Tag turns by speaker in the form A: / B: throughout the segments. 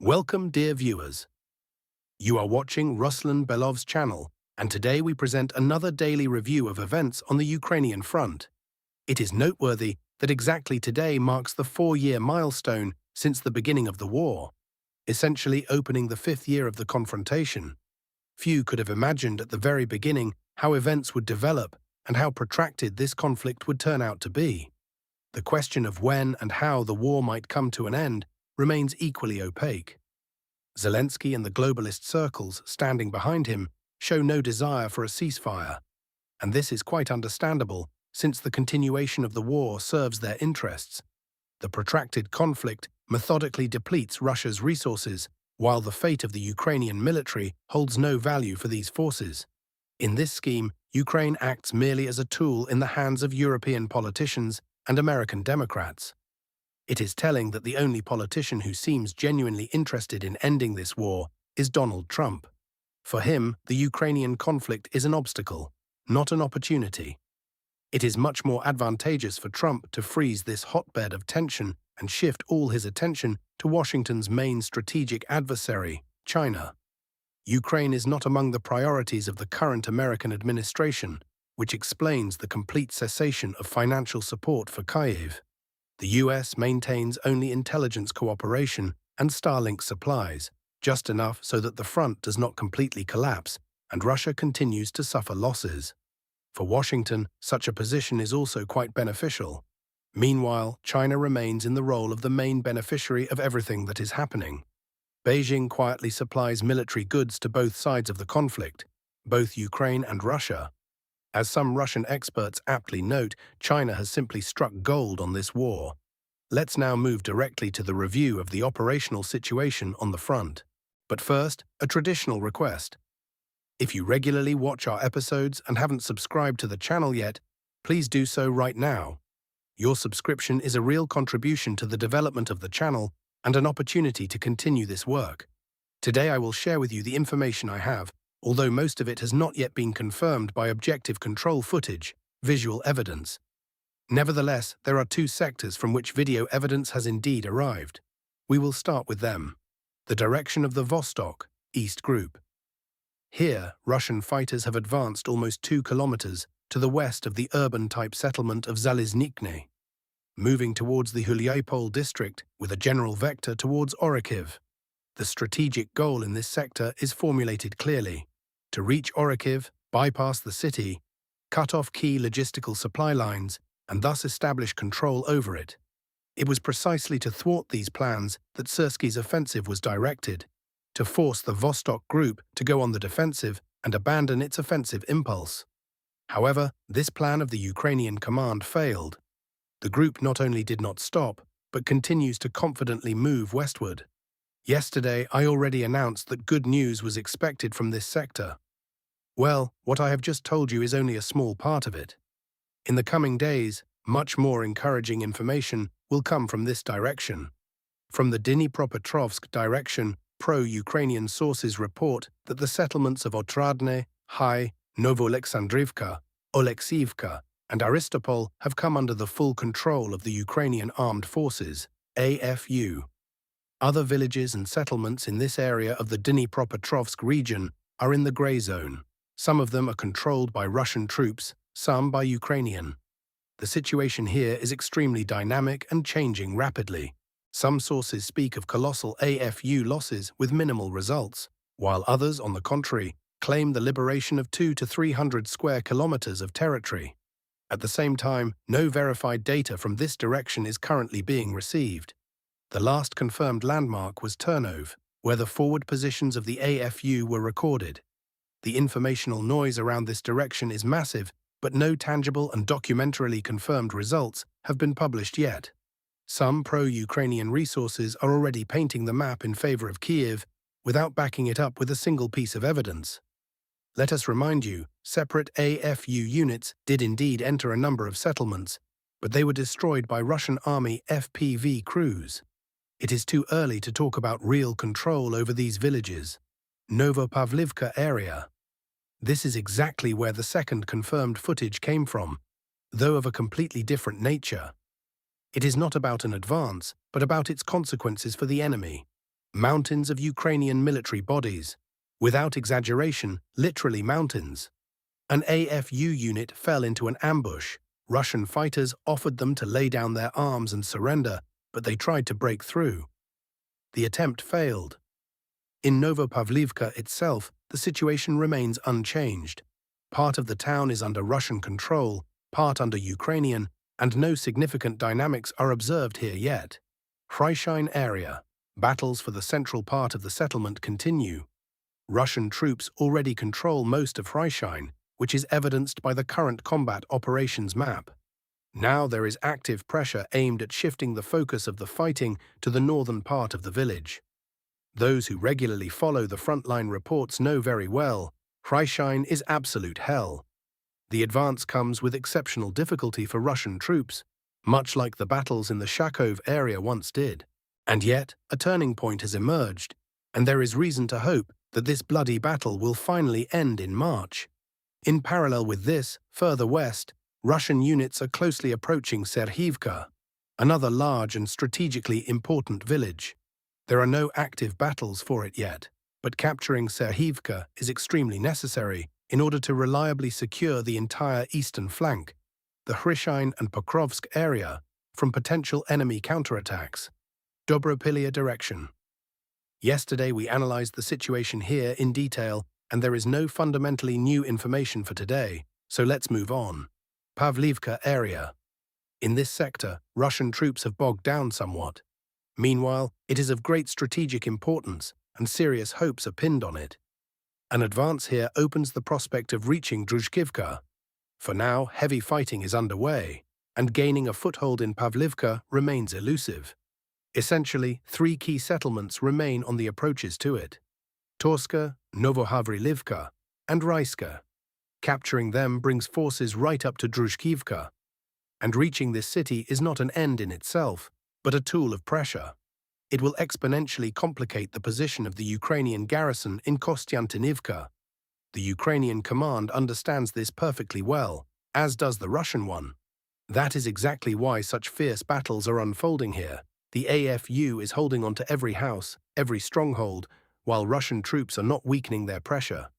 A: Welcome, dear viewers. You are watching Ruslan Belov's channel, and today we present another daily review of events on the Ukrainian front. It is noteworthy that exactly today marks the 4-year milestone since the beginning of the war, essentially opening the 5th year of the confrontation. Few could have imagined at the very beginning how events would develop and how protracted this conflict would turn out to be. The question of when and how the war might come to an end remains equally opaque. Zelensky and the globalist circles standing behind him show no desire for a ceasefire, and this is quite understandable since the continuation of the war serves their interests. The protracted conflict methodically depletes Russia's resources, while the fate of the Ukrainian military holds no value for these forces. In this scheme, Ukraine acts merely as a tool in the hands of European politicians and American Democrats. It is telling that the only politician who seems genuinely interested in ending this war is Donald Trump. For him, the Ukrainian conflict is an obstacle, not an opportunity. It is much more advantageous for Trump to freeze this hotbed of tension and shift all his attention to Washington's main strategic adversary, China. Ukraine is not among the priorities of the current American administration, which explains the complete cessation of financial support for Kyiv. The US maintains only intelligence cooperation and Starlink supplies, just enough so that the front does not completely collapse and Russia continues to suffer losses. For Washington, such a position is also quite beneficial. Meanwhile, China remains in the role of the main beneficiary of everything that is happening. Beijing quietly supplies military goods to both sides of the conflict, both Ukraine and Russia. As some Russian experts aptly note, China has simply struck gold on this war. Let's now move directly to the review of the operational situation on the front. But first, a traditional request. If you regularly watch our episodes and haven't subscribed to the channel yet, please do so right now. Your subscription is a real contribution to the development of the channel and an opportunity to continue this work. Today I will share with you the information I have, although most of it has not yet been confirmed by objective control footage, visual evidence. Nevertheless, there are two sectors from which video evidence has indeed arrived. We will start with them. The direction of the Vostok, East Group. Here, Russian fighters have advanced almost 2 kilometers to the west of the urban-type settlement of Zelusni, moving towards the Hulyapol district with a general vector towards Orikhiv. The strategic goal in this sector is formulated clearly: to reach Orikhiv, bypass the city, cut off key logistical supply lines, and thus establish control over it. It was precisely to thwart these plans that Syrskyi's offensive was directed, to force the Vostok Group to go on the defensive and abandon its offensive impulse. However, this plan of the Ukrainian command failed. The group not only did not stop, but continues to confidently move westward. Yesterday, I already announced that good news was expected from this sector. Well, what I have just told you is only a small part of it. In the coming days, much more encouraging information will come from this direction. From the Dnipropetrovsk direction, pro-Ukrainian sources report that the settlements of Otradne, Hai, Novo Oleksivka, and Aristopol have come under the full control of the Ukrainian Armed Forces, AFU. Other villages and settlements in this area of the Dnipropetrovsk region are in the grey zone. Some of them are controlled by Russian troops, some by Ukrainian. The situation here is extremely dynamic and changing rapidly. Some sources speak of colossal AFU losses with minimal results, while others, on the contrary, claim the liberation of 200 to 300 square kilometers of territory. At the same time, no verified data from this direction is currently being received. The last confirmed landmark was Turnov, where the forward positions of the AFU were recorded. The informational noise around this direction is massive, but no tangible and documentarily confirmed results have been published yet. Some pro-Ukrainian resources are already painting the map in favor of Kyiv without backing it up with a single piece of evidence. Let us remind you, separate AFU units did indeed enter a number of settlements, but they were destroyed by Russian Army FPV crews. It is too early to talk about real control over these villages. Novo Pavlivka area. This is exactly where the second confirmed footage came from, though of a completely different nature. It is not about an advance, but about its consequences for the enemy. Mountains of Ukrainian military bodies. Without exaggeration, literally mountains. An AFU unit fell into an ambush. Russian fighters offered them to lay down their arms and surrender, but they tried to break through. The attempt failed. In Novo Pavlivka itself, the situation remains unchanged. Part of the town is under Russian control, part under Ukrainian, and no significant dynamics are observed here yet. Fryshine area. Battles for the central part of the settlement continue. Russian troops already control most of Fryshine, which is evidenced by the current combat operations map. Now there is active pressure aimed at shifting the focus of the fighting to the northern part of the village. Those who regularly follow the frontline reports know very well, Fryshine is absolute hell. The advance comes with exceptional difficulty for Russian troops, much like the battles in the Shakov area once did. And yet, a turning point has emerged, and there is reason to hope that this bloody battle will finally end in March. In parallel with this, further west, Russian units are closely approaching Siriivka, another large and strategically important village. There are no active battles for it yet, but capturing Siriivka is extremely necessary in order to reliably secure the entire eastern flank, the Fryshine and Pokrovsk area, from potential enemy counterattacks. Dnipropetrovsk direction. Yesterday we analyzed the situation here in detail, and there is no fundamentally new information for today, so let's move on. Pavlivka area. In this sector, Russian troops have bogged down somewhat. Meanwhile, it is of great strategic importance, and serious hopes are pinned on it. An advance here opens the prospect of reaching Druzhkivka. For now, heavy fighting is underway, and gaining a foothold in Pavlivka remains elusive. Essentially, three key settlements remain on the approaches to it: Torska, Novo Pavlivka, and Ryska. Capturing them brings forces right up to Druzhkivka, and reaching this city is not an end in itself, but a tool of pressure. It will exponentially complicate the position of the Ukrainian garrison in Kostiantynivka. The Ukrainian command understands this perfectly well, as does the Russian one. That is exactly why such fierce battles are unfolding here. The AFU is holding on to every house, every stronghold, while Russian troops are not weakening their pressure.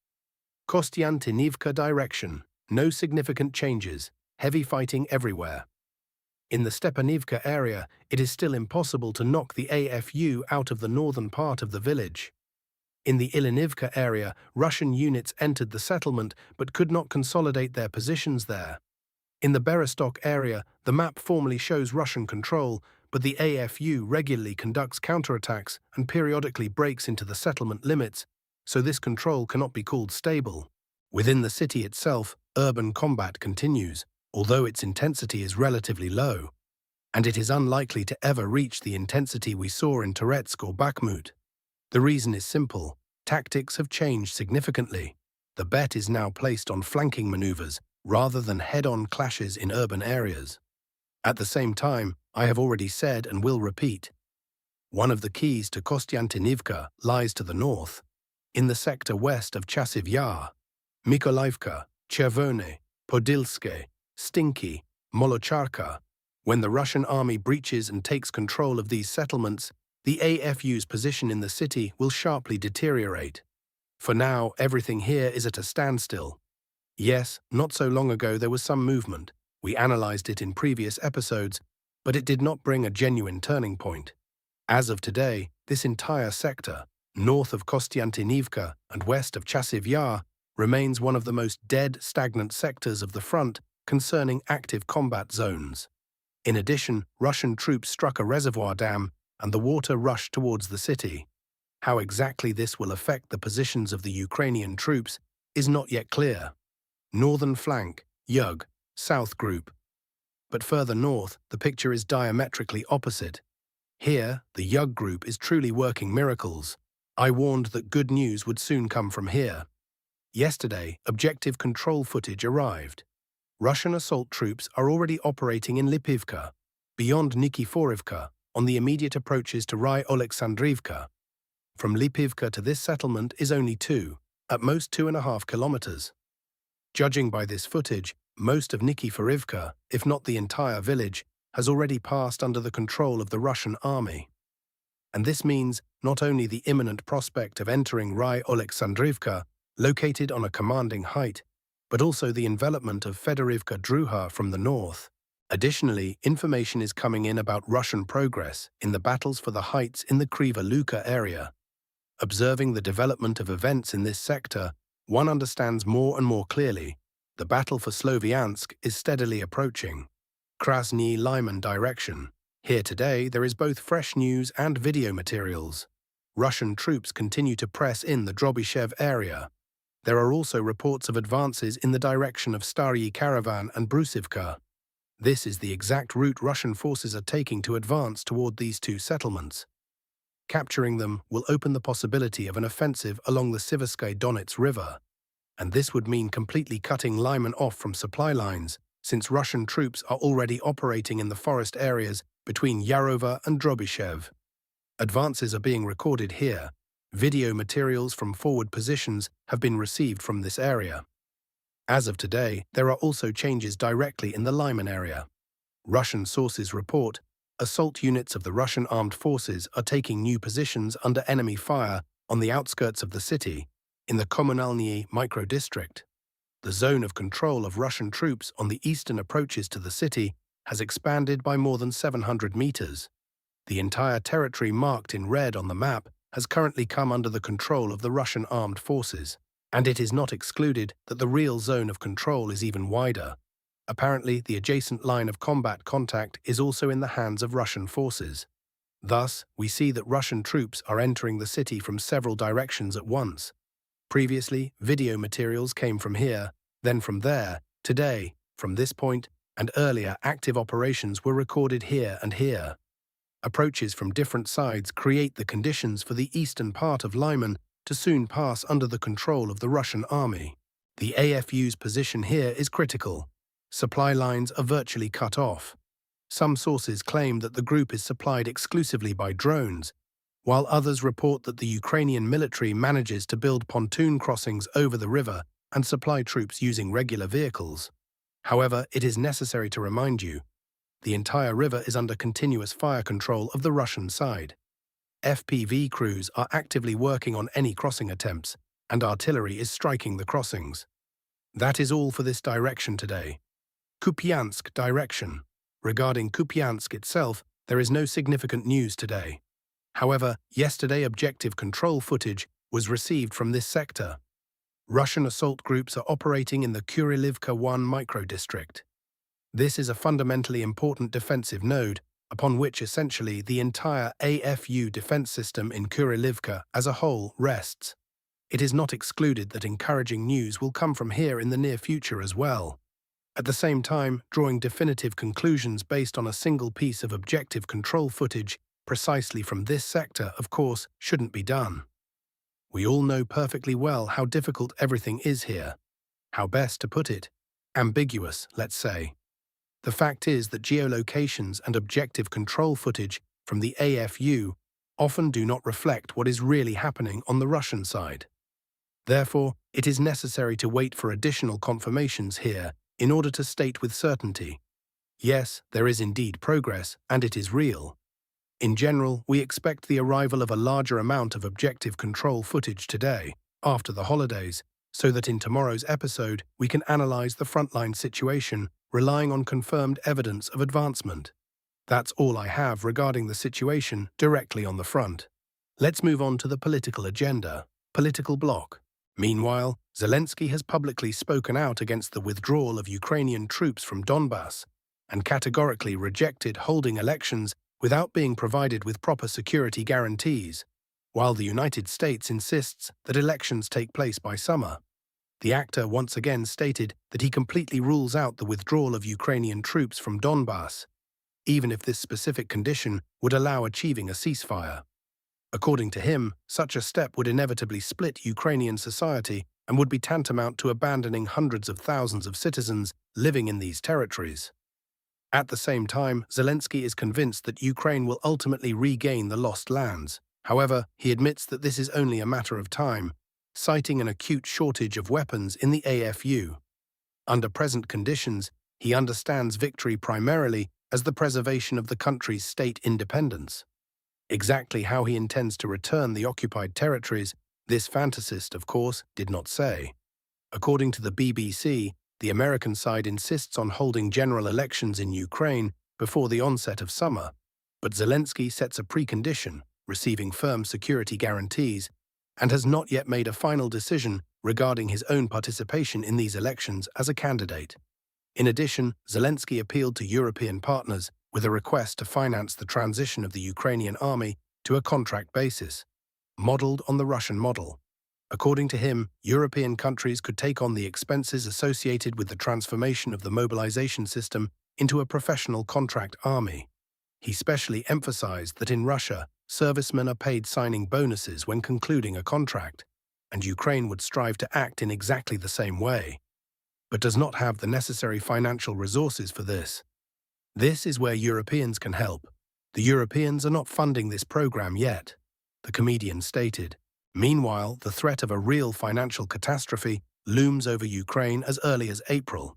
A: Kostiantynivka direction. No significant changes. Heavy fighting everywhere. In the Stepanivka area, it is still impossible to knock the AFU out of the northern part of the village. In the Ilinivka area, Russian units entered the settlement but could not consolidate their positions there. In the Berostok area, the map formally shows Russian control, but the AFU regularly conducts counterattacks and periodically breaks into the settlement limits, so this control cannot be called stable. Within the city itself, urban combat continues, although its intensity is relatively low, and it is unlikely to ever reach the intensity we saw in Toretsk or Bakhmut. The reason is simple: tactics have changed significantly. The bet is now placed on flanking maneuvers rather than head-on clashes in urban areas. At the same time, I have already said and will repeat, one of the keys to Kostiantynivka lies to the north, in the sector west of Chasiv Yar, Mykolivka, Chervone, Podilske, Stinky, Molocharka. When the Russian army breaches and takes control of these settlements, the AFU's position in the city will sharply deteriorate. For now, everything here is at a standstill. Yes, not so long ago there was some movement. We analyzed it in previous episodes, but it did not bring a genuine turning point. As of today, this entire sector, north of Kostiantynivka and west of Chasiv Yar, remains one of the most dead, stagnant sectors of the front concerning active combat zones. In addition, Russian troops struck a reservoir dam, and the water rushed towards the city. How exactly this will affect the positions of the Ukrainian troops is not yet clear. Northern flank, Yug, South Group. But further north, the picture is diametrically opposite. Here, the Yug Group is truly working miracles. I warned that good news would soon come from here. Yesterday, objective control footage arrived. Russian assault troops are already operating in Lipivka, beyond Nikiforivka, on the immediate approaches to Oleksandrivka. From Lipivka to this settlement is only at most 2.5 kilometers. Judging by this footage, most of Nikiforivka, if not the entire village, has already passed under the control of the Russian army. And this means not only the imminent prospect of entering Oleksandrivka, located on a commanding height, but also the envelopment of Fedorivka Druha from the north. Additionally, information is coming in about Russian progress in the battles for the heights in the Kriva Luka area. Observing the development of events in this sector, one understands more and more clearly the battle for Sloviansk is steadily approaching. Krasny Lyman direction. Here today there is both fresh news and video materials. Russian troops continue to press in the Drobyshev area. There are also reports of advances in the direction of Staryi Caravan and Brusivka. This is the exact route Russian forces are taking to advance toward these two settlements. Capturing them will open the possibility of an offensive along the Siversky Donets River, and this would mean completely cutting Lyman off from supply lines, since Russian troops are already operating in the forest areas between Yarova and Drobyshev. Advances are being recorded here. Video materials from forward positions have been received from this area. As of today, there are also changes directly in the Lyman area. Russian sources report assault units of the Russian armed forces are taking new positions under enemy fire on the outskirts of the city, in the Komunalny micro-district. The zone of control of Russian troops on the eastern approaches to the city has expanded by more than 700 meters. The entire territory marked in red on the map has currently come under the control of the Russian armed forces, and it is not excluded that the real zone of control is even wider. Apparently, the adjacent line of combat contact is also in the hands of Russian forces. Thus, we see that Russian troops are entering the city from several directions at once. Previously, video materials came from here, then from there, today, from this point, and earlier active operations were recorded here and here. Approaches from different sides create the conditions for the eastern part of Lyman to soon pass under the control of the Russian army. The AFU's position here is critical. Supply lines are virtually cut off. Some sources claim that the group is supplied exclusively by drones, while others report that the Ukrainian military manages to build pontoon crossings over the river and supply troops using regular vehicles. However, it is necessary to remind you, the entire river is under continuous fire control of the Russian side. FPV crews are actively working on any crossing attempts, and artillery is striking the crossings. That is all for this direction today. Kupansk direction. Regarding Kupansk itself, there is no significant news today. However, yesterday objective control footage was received from this sector. Russian assault groups are operating in the Kuryilivka 1 micro-district. This is a fundamentally important defensive node, upon which essentially the entire AFU defense system in Kuryilivka as a whole rests. It is not excluded that encouraging news will come from here in the near future as well. At the same time, drawing definitive conclusions based on a single piece of objective control footage precisely from this sector, of course, shouldn't be done. We all know perfectly well how difficult everything is here. How best to put it? Ambiguous, let's say. The fact is that geolocations and objective control footage from the AFU often do not reflect what is really happening on the Russian side. Therefore, it is necessary to wait for additional confirmations here in order to state with certainty. Yes, there is indeed progress, and it is real. In general, we expect the arrival of a larger amount of objective control footage today, after the holidays, so that in tomorrow's episode we can analyze the frontline situation, relying on confirmed evidence of advancement. That's all I have regarding the situation directly on the front. Let's move on to the political agenda, political bloc. Meanwhile, Zelensky has publicly spoken out against the withdrawal of Ukrainian troops from Donbass and categorically rejected holding elections without being provided with proper security guarantees, while the United States insists that elections take place by summer. The actor once again stated that he completely rules out the withdrawal of Ukrainian troops from Donbass, even if this specific condition would allow achieving a ceasefire. According to him, such a step would inevitably split Ukrainian society and would be tantamount to abandoning hundreds of thousands of citizens living in these territories. At the same time, Zelensky is convinced that Ukraine will ultimately regain the lost lands. However, he admits that this is only a matter of time, citing an acute shortage of weapons in the AFU. Under present conditions, he understands victory primarily as the preservation of the country's state independence. Exactly how he intends to return the occupied territories, this fantasist, of course, did not say. According to the BBC, the American side insists on holding general elections in Ukraine before the onset of summer, but Zelensky sets a precondition, receiving firm security guarantees, and has not yet made a final decision regarding his own participation in these elections as a candidate. In addition, Zelensky appealed to European partners with a request to finance the transition of the Ukrainian army to a contract basis, modeled on the Russian model. According to him, European countries could take on the expenses associated with the transformation of the mobilization system into a professional contract army. He specially emphasized that in Russia, servicemen are paid signing bonuses when concluding a contract, and Ukraine would strive to act in exactly the same way, but does not have the necessary financial resources for this. This is where Europeans can help. The Europeans are not funding this program yet, the comedian stated. Meanwhile, the threat of a real financial catastrophe looms over Ukraine as early as April.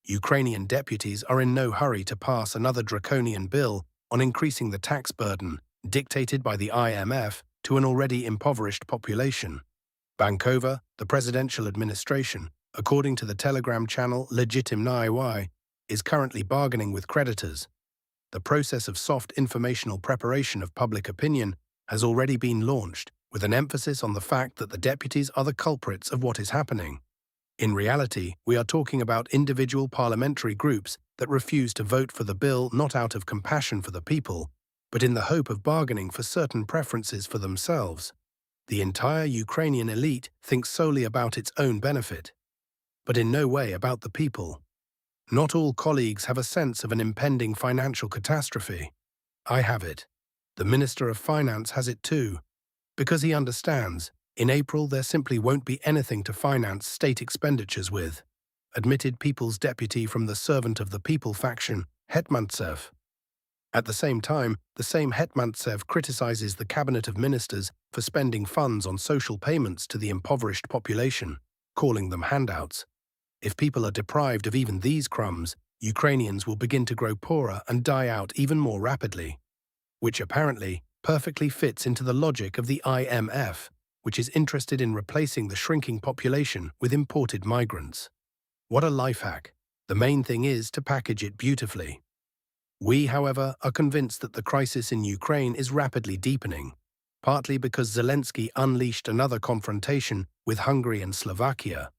A: Ukrainian deputies are in no hurry to pass another draconian bill on increasing the tax burden dictated by the IMF to an already impoverished population. Bankova, the presidential administration, according to the Telegram channel Legitimnyi, is currently bargaining with creditors. The process of soft informational preparation of public opinion has already been launched, with an emphasis on the fact that the deputies are the culprits of what is happening. In reality, we are talking about individual parliamentary groups that refuse to vote for the bill not out of compassion for the people, but in the hope of bargaining for certain preferences for themselves. The entire Ukrainian elite thinks solely about its own benefit, but in no way about the people. Not all colleagues have a sense of an impending financial catastrophe. I have it. The Minister of Finance has it too. Because he understands, in April there simply won't be anything to finance state expenditures with, admitted People's Deputy from the Servant of the People faction, Hetmantsev. At the same time, the same Hetmantsev criticizes the Cabinet of Ministers for spending funds on social payments to the impoverished population, calling them handouts. If people are deprived of even these crumbs, Ukrainians will begin to grow poorer and die out even more rapidly, which apparently perfectly fits into the logic of the IMF, which is interested in replacing the shrinking population with imported migrants. What a life hack. The main thing is to package it beautifully. We, however, are convinced that the crisis in Ukraine is rapidly deepening, partly because Zelensky unleashed another confrontation with Hungary and Slovakia,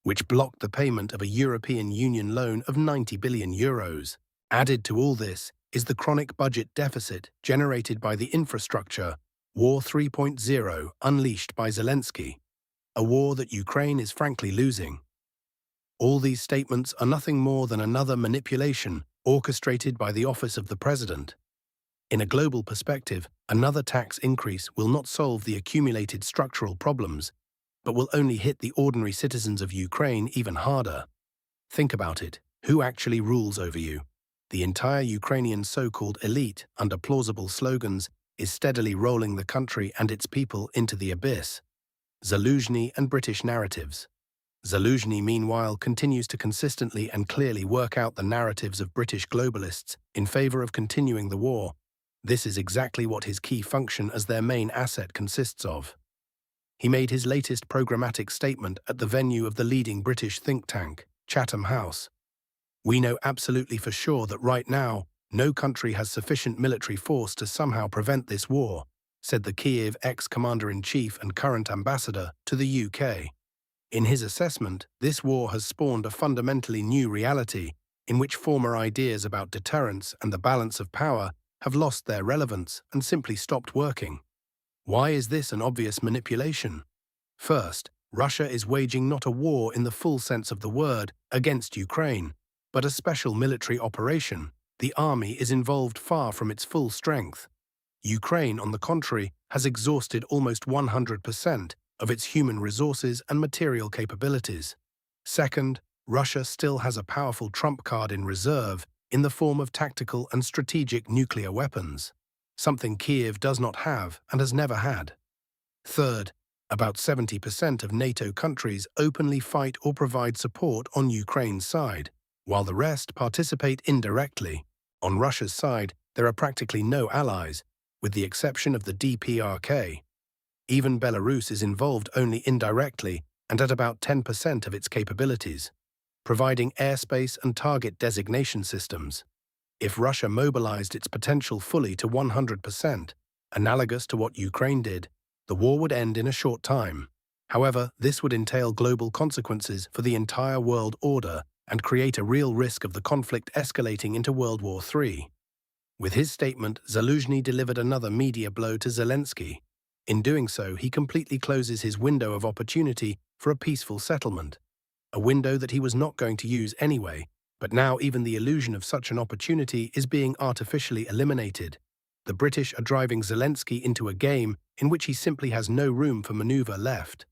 A: which blocked the payment of a European Union loan of 90 billion euros. Added to all this is the chronic budget deficit generated by the infrastructure War 3.0 unleashed by Zelensky, a war that Ukraine is frankly losing. All these statements are nothing more than another manipulation orchestrated by the office of the president. In a global perspective, another tax increase will not solve the accumulated structural problems, but will only hit the ordinary citizens of Ukraine even harder. Think about it. Who actually rules over you? The entire Ukrainian so-called elite, under plausible slogans, is steadily rolling the country and its people into the abyss. Zelusni and British narratives. Zelusni, meanwhile, continues to consistently and clearly work out the narratives of British globalists in favor of continuing the war. This is exactly what his key function as their main asset consists of. He made his latest programmatic statement at the venue of the leading British think tank, Chatham House. We know absolutely for sure that right now, no country has sufficient military force to somehow prevent this war, said the Kyiv ex-commander-in-chief and current ambassador to the UK. In his assessment, this war has spawned a fundamentally new reality in which former ideas about deterrence and the balance of power have lost their relevance and simply stopped working. Why is this an obvious manipulation? First, Russia is waging not a war in the full sense of the word against Ukraine, but a special military operation. The army is involved far from its full strength. Ukraine, on the contrary, has exhausted almost 100% of its human resources and material capabilities. Second, Russia still has a powerful trump card in reserve in the form of tactical and strategic nuclear weapons, something Kyiv does not have and has never had. Third, about 70% of NATO countries openly fight or provide support on Ukraine's side, while the rest participate indirectly. On Russia's side, there are practically no allies, with the exception of the DPRK. Even Belarus is involved only indirectly and at about 10% of its capabilities, providing airspace and target designation systems. If Russia mobilized its potential fully to 100%, analogous to what Ukraine did, the war would end in a short time. However, this would entail global consequences for the entire world order and create a real risk of the conflict escalating into World War III. With his statement, Zelusni delivered another media blow to Zelensky. In doing so, he completely closes his window of opportunity for a peaceful settlement, a window that he was not going to use anyway, but now even the illusion of such an opportunity is being artificially eliminated. The British are driving Zelensky into a game in which he simply has no room for maneuver left.